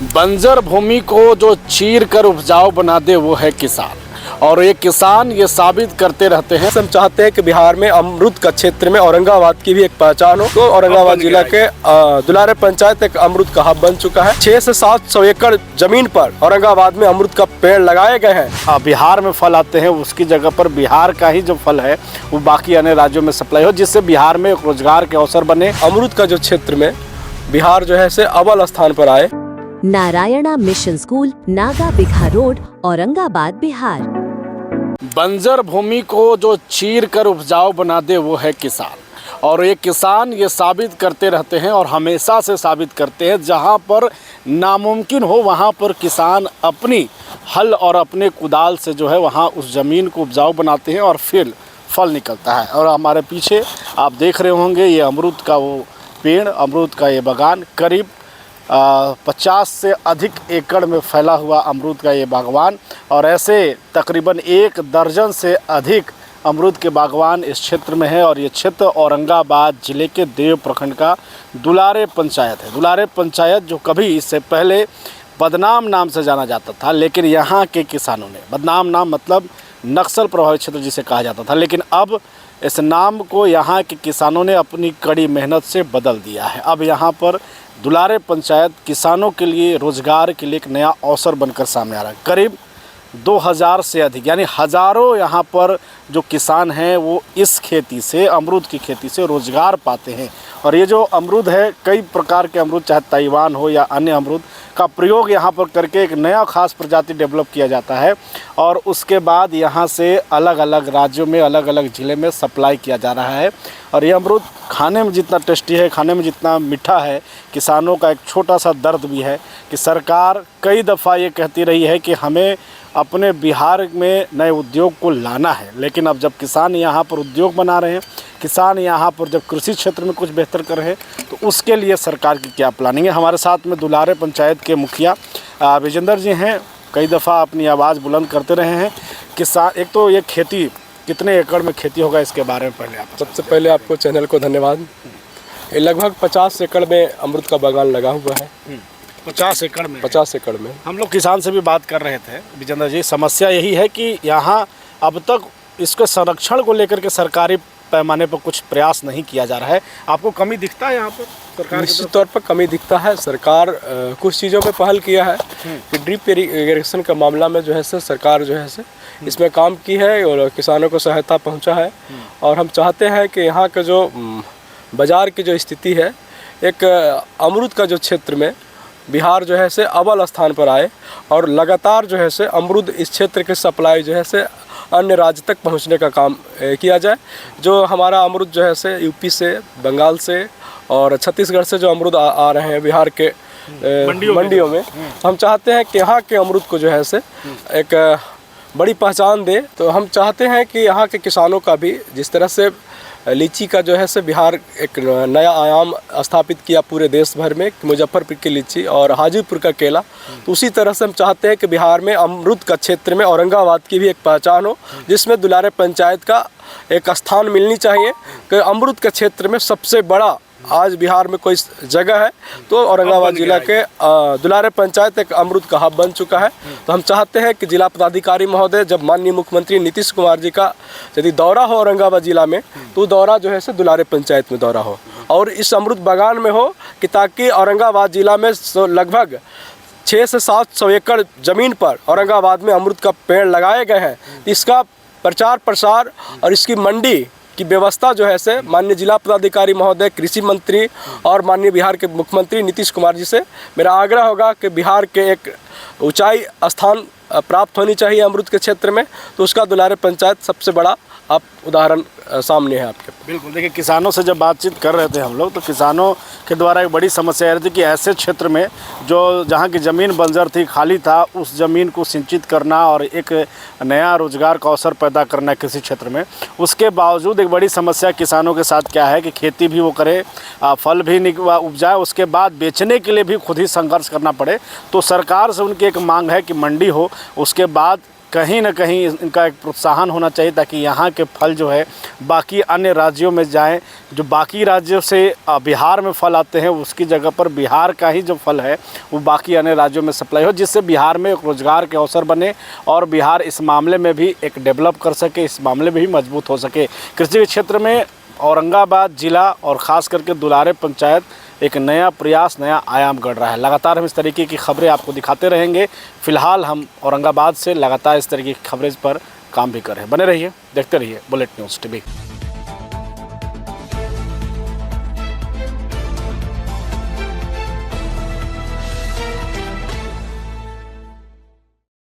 बंजर भूमि को जो चीर कर उपजाऊ बना दे वो है किसान। और ये किसान ये साबित करते रहते हैं। हम चाहते हैं कि बिहार में अमरूद का क्षेत्र में औरंगाबाद की भी एक पहचान हो। तो औरंगाबाद जिला के दुलारे पंचायत एक अमरूद का हब बन चुका है। 600 से 700 एकड़ जमीन पर औरंगाबाद में अमरूद का पेड़ लगाए गए हैं। बिहार में फल आते हैं, उसकी जगह पर बिहार का ही जो फल है वो बाकी अन्य राज्यों में सप्लाई हो, जिससे बिहार में रोजगार के अवसर बने। अमरूद का जो क्षेत्र में बिहार जो है से अव्वल स्थान पर आए। Narayana mission school, Naga bigha road, Aurangabad, Bihar. बंजर भूमि को जो चीर कर उपजाऊ बना दे वो है किसान। और ये किसान ये साबित करते रहते हैं और हमेशा से साबित करते हैं। जहाँ पर नामुमकिन हो वहाँ पर किसान अपनी हल और अपने कुदाल से जो है वहाँ उस ज़मीन को उपजाऊ बनाते हैं और फिर फल निकलता है। और हमारे पीछे आप देख रहे होंगे ये अमरूद का वो पेड़, अमरूद का ये बागान, करीब 50 से अधिक एकड़ में फैला हुआ अमरूद का ये बागवान। और ऐसे तकरीबन 1 दर्जन से अधिक अमरूद के बागवान इस क्षेत्र में है। और ये क्षेत्र औरंगाबाद ज़िले के देव प्रखंड का दुलारे पंचायत है। दुलारे पंचायत जो कभी इससे पहले बदनाम नाम से जाना जाता था, लेकिन यहाँ के किसानों ने, बदनाम नाम मतलब नक्सल प्रभावित क्षेत्र जिसे कहा जाता था, लेकिन अब इस नाम को यहाँ के किसानों ने अपनी कड़ी मेहनत से बदल दिया है। अब यहाँ पर दुलारे पंचायत किसानों के लिए रोज़गार के लिए एक नया अवसर बनकर सामने आ रहा है। करीब 2000 से अधिक यानी हज़ारों यहाँ पर जो किसान हैं वो इस खेती से, अमरूद की खेती से रोज़गार पाते हैं। और ये जो अमरूद है, कई प्रकार के अमरूद, चाहे ताइवान हो या अन्य अमरूद का प्रयोग यहाँ पर करके एक नया ख़ास प्रजाति डेवलप किया जाता है। और उसके बाद यहाँ से अलग अलग राज्यों में, अलग अलग ज़िले में सप्लाई किया जा रहा है। और ये अमरूद खाने में जितना टेस्टी है, खाने में जितना मीठा है, किसानों का एक छोटा सा दर्द भी है कि सरकार कई दफ़ा ये कहती रही है कि हमें अपने बिहार में नए उद्योग को लाना है। लेकिन अब जब किसान यहाँ पर उद्योग बना रहे हैं, किसान यहाँ पर जब कृषि क्षेत्र में कुछ बेहतर कर रहे हैं, तो उसके लिए सरकार की क्या प्लानिंग है। हमारे साथ में दुलारे पंचायत के मुखिया विजेंद्र जी हैं। कई दफ़ा अपनी आवाज़ बुलंद करते रहे हैं। किसान, एक तो ये खेती कितने एकड़ में खेती होगा, इसके बारे में पहले आप। सबसे पहले आपको चैनल को धन्यवाद। ये लगभग 50 एकड़ में अमरूद का बागान लगा हुआ है। 50 एकड़ में? 50 एकड़ में। हम लोग किसान से भी बात कर रहे थे विजेंद्र जी। समस्या यही है कि यहाँ अब तक इसके संरक्षण को लेकर के सरकारी पैमाने पर कुछ प्रयास नहीं किया जा रहा है। आपको कमी दिखता है यहाँ पर सरकार? निश्चित तौर पर कमी दिखता है। सरकार कुछ चीज़ों में पहल किया है कि ड्रिप इरिगेशन का मामला में जो है से सरकार जो है से इसमें काम की है और किसानों को सहायता पहुंचा है। और हम चाहते हैं कि यहाँ का जो बाज़ार की जो स्थिति है, एक अमरूद का जो क्षेत्र में बिहार जो है से अव्वल स्थान पर आए और लगातार जो है से अमरूद इस क्षेत्र के सप्लाई जो है से अन्य राज्य तक पहुंचने का काम किया जाए। जो हमारा अमरूद जो है से यूपी से, बंगाल से और छत्तीसगढ़ से जो अमरूद आ रहे हैं बिहार के मंडियों में, हम चाहते हैं कि यहाँ के अमरूद को जो है से एक बड़ी पहचान दे। तो हम चाहते हैं कि यहाँ के किसानों का भी, जिस तरह से लीची का जो है से बिहार एक नया आयाम स्थापित किया पूरे देश भर में, मुजफ्फरपुर की लीची और हाजीपुर का केला, तो उसी तरह से हम चाहते हैं कि बिहार में अमरूद का क्षेत्र में औरंगाबाद की भी एक पहचान हो, जिसमें दुलारे पंचायत का एक स्थान मिलनी चाहिए कि अमरूद के क्षेत्र में सबसे बड़ा आज बिहार में कोई जगह है तो औरंगाबाद जिला के दुलारे पंचायत एक अमरूद का हब बन चुका है। तो हम चाहते हैं कि जिला पदाधिकारी महोदय, जब माननीय मुख्यमंत्री नीतीश कुमार जी का यदि दौरा हो औरंगाबाद जिला में, तो दौरा जो है से दुलारे पंचायत में दौरा हो और इस अमरूद बागान में हो, कि ताकि औरंगाबाद जिला में लगभग 600 से 700 एकड़ ज़मीन पर औरंगाबाद में अमरूद का पेड़ लगाए गए हैं। इसका प्रचार प्रसार और इसकी मंडी की व्यवस्था जो है से माननीय जिला पदाधिकारी महोदय, कृषि मंत्री और माननीय बिहार के मुख्यमंत्री नीतीश कुमार जी से मेरा आग्रह होगा कि बिहार के एक ऊंचाई स्थान प्राप्त होनी चाहिए अमरूद के क्षेत्र में। तो उसका दुलारे पंचायत सबसे बड़ा आप उदाहरण सामने है आपके। बिल्कुल, देखिए किसानों से जब बातचीत कर रहे थे हम लोग, तो किसानों के द्वारा एक बड़ी समस्या रही थी कि ऐसे क्षेत्र में जो जहाँ की ज़मीन बंजर थी, खाली था, उस ज़मीन को सिंचित करना और एक नया रोज़गार का अवसर पैदा करना है किसी क्षेत्र में। उसके बावजूद एक बड़ी समस्या किसानों के साथ क्या है कि खेती भी वो करे, फल भी उपजाए, उसके बाद बेचने के लिए भी खुद ही संघर्ष करना पड़े। तो सरकार से उनकी एक मांग है कि मंडी हो, उसके बाद कहीं ना कहीं इनका एक प्रोत्साहन होना चाहिए ताकि यहाँ के फल जो है बाकी अन्य राज्यों में जाएं। जो बाकी राज्यों से बिहार में फल आते हैं उसकी जगह पर बिहार का ही जो फल है वो बाकी अन्य राज्यों में सप्लाई हो, जिससे बिहार में एक रोज़गार के अवसर बने और बिहार इस मामले में भी एक डेवलप कर सके, इस मामले में भी मजबूत हो सके। कृषि के क्षेत्र में औरंगाबाद जिला और ख़ास करके दुलारे पंचायत एक नया प्रयास, नया आयाम गढ़ रहा है। लगातार हम इस तरीके की खबरें आपको दिखाते रहेंगे। फ़िलहाल हम औरंगाबाद से लगातार इस तरीके की खबरें पर काम भी कर रहे हैं। बने रहिए, देखते रहिए बुलेट न्यूज़ टीवी।